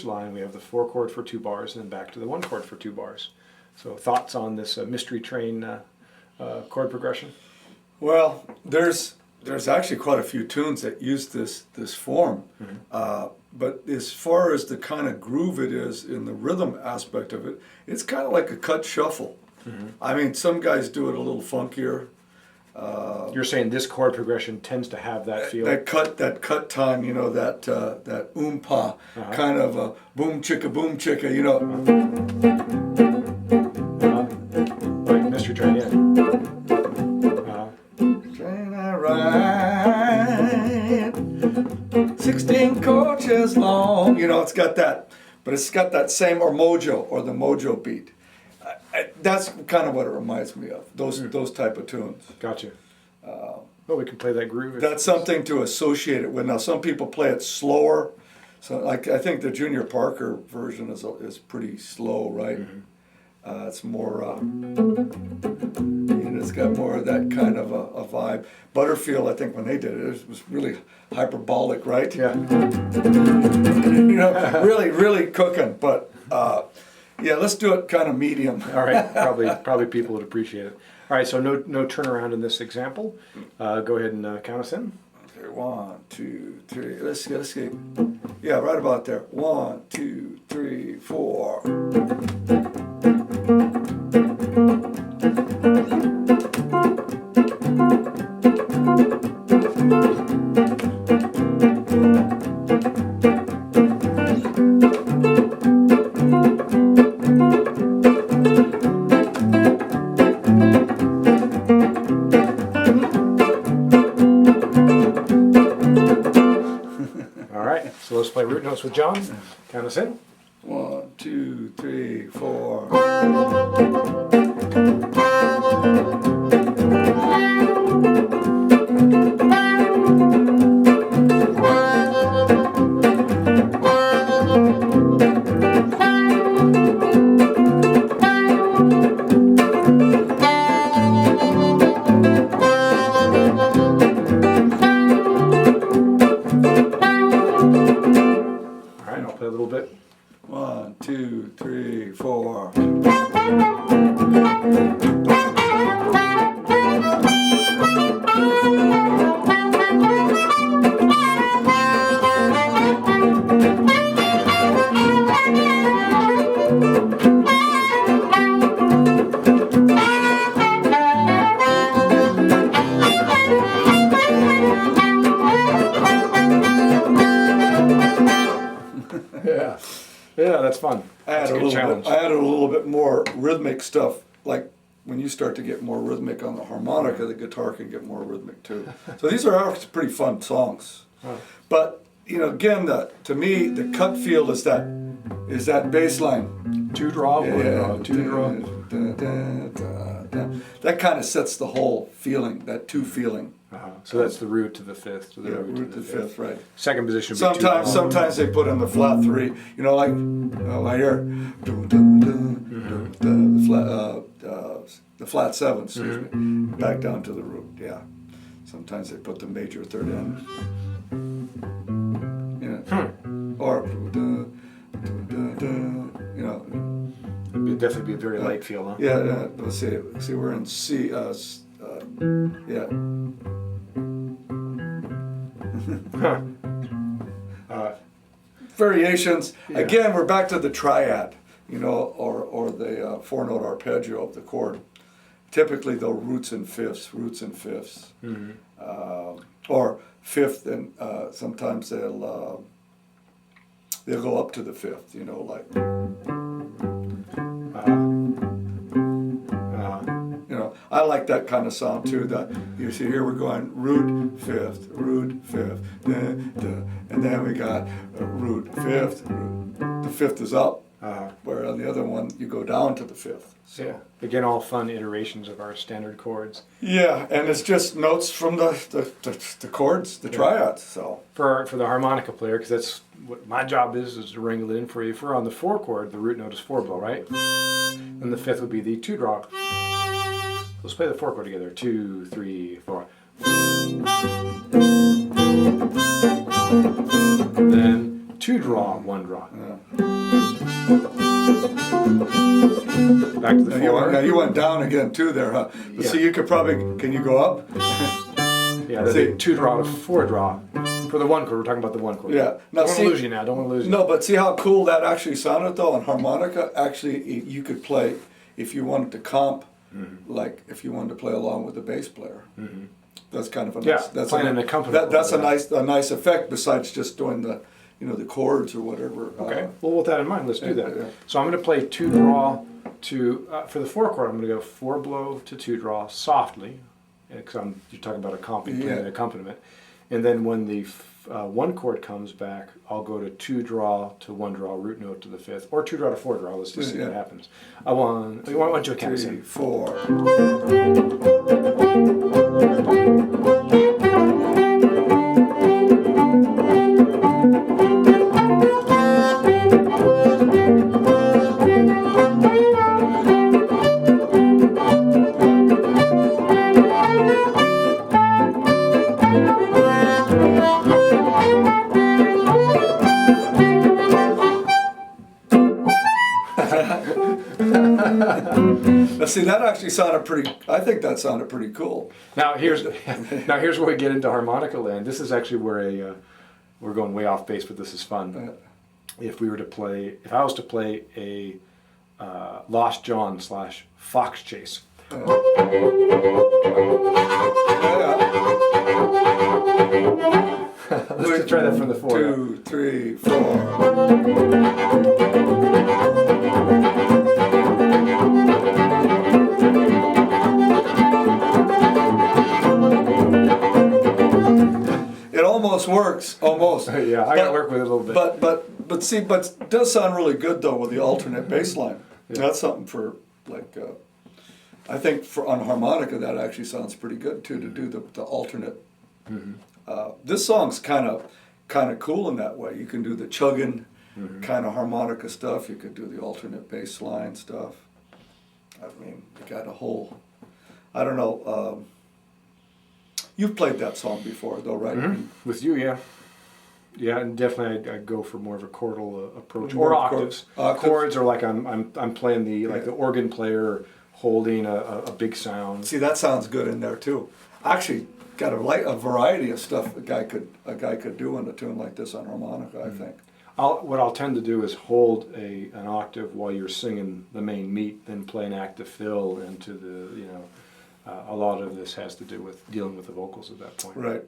line we have the 4 chord for 2 bars and then back to the 1 chord for 2 bars. So thoughts on this Mystery Train chord progression? Well, there's actually quite a few tunes that use this form, but as far as the kind of groove it is in the rhythm aspect of it, it's kind of like a cut shuffle. I mean, some guys do it a little funkier. You're saying this chord progression tends to have that feel? That cut time, you know, that oompa, kind of a boom chicka, you know. Like Mystery Train, yeah. Train I ride, 16 coaches long, you know, it's got that, but it's got that same, or mojo, or the mojo beat. That's kind of what it reminds me of, those type of tunes. Gotcha. Well, we can play that groove. That's something to associate it with. Now, some people play it slower. So, like, I think the Junior Parker version is pretty slow, right? It's more, it's got more of that kind of a vibe. Butterfield, I think, when they did it, it was really hyperbolic, right? Yeah. You know, really cooking. But yeah, let's do it kind of medium. All right, probably people would appreciate it. All right, so no turnaround in this example. Go ahead and count us in. Okay, 1, 2, 3. Let's get. Yeah, right about there. 1, 2, 3, 4. So let's play root notes with John. Count us in. 1, 2, 3, 4. A little bit. 1, 2, 3, 4. Yeah, that's fun. I added a little bit more rhythmic stuff. Like when you start to get more rhythmic on the harmonica, the guitar can get more rhythmic too. So these are actually pretty fun songs. But you know, again, to me, the cut feel is that bass line. 2 draw, 1 draw, 2 draw. That kind of sets the whole feeling, that 2 feeling. So that's the root to the 5th. To the root to the 5th, right. Second position would be sometimes they put in the flat 3. You know, like I hear the flat 7, excuse me, back down to the root. Yeah. Sometimes they put the major 3rd in. Yeah. Or you know. It'd definitely be a very light feel, huh? Yeah. Let's see. We're in C. Yeah. Variations. Yeah. Again, we're back to the triad, you know, or the 4-note arpeggio of the chord. Typically, they'll roots and fifths, or 5th, and sometimes they'll go up to the 5th, you know, like. I like that kind of sound too. That you see here, we're going root 5th, and then we got root 5th. The 5th is up, where on the other one you go down to the 5th. So. Yeah, again, all fun iterations of our standard chords. Yeah, and it's just notes from the chords, the triads. So for the harmonica player, because that's what my job is to wrangle it in for you. If we're on the 4 chord, the root note is 4 blow, right? And the 5th would be the 2 draw. Let's play the 4 chord together. 2, 3, 4. Then two draw, one draw. Yeah. Back to the Now four. you went down again too there, huh? But Yeah. see, you could probably, can you go up? Yeah, that'd See- be two draw to four draw. For the one chord, we're talking about the one chord. Yeah. Don't Now want to see, lose you now. Don't want to lose you. no, but see how cool that actually sounded though on harmonica. Actually, you could play if you wanted to comp, like if you wanted to play along with the bass player. That's kind of a Yeah, nice. That's playing a, an accompaniment. That's a nice effect besides just doing the, the chords or whatever. Okay. Well, with that in mind, let's do that. Yeah. So I'm going to play two draw to for the four chord. I'm going to go four blow to two draw softly, because you're talking about playing an accompaniment, and then when the one chord comes back, I'll go to two draw to one draw root note to the fifth, or two draw to four draw. Let's just see what happens. I want you to count us 3, in. 4. Now see, that actually sounded pretty. I think that sounded pretty cool. Now here's where we get into harmonica land. This is actually where we're going way off base, but this is fun. If I was to play a Lost John / Fox Chase. Let's just try that from the four. 2, 3, 4. It almost works, almost. Yeah, I got to work with it a little bit. But see, it does sound really good though with the alternate bass line. Yeah. That's something for like. I think on harmonica that actually sounds pretty good too to do the alternate. This song's kind of cool in that way. You can do the chugging kind of harmonica stuff. You could do the alternate bass line stuff. I mean, you got a whole. I don't know. You've played that song before, though, right? With you, yeah. Yeah, and definitely I'd go for more of a chordal approach, More or octaves. octaves. Chords are like I'm playing the organ player holding a big sound. See, that sounds good in there too. Actually, got a variety of stuff a guy could do in a tune like this on harmonica. I think. What I'll tend to do is hold an octave while you're singing the main meat, then play an active fill into the a lot of this has to do with dealing with the vocals at that point. Right.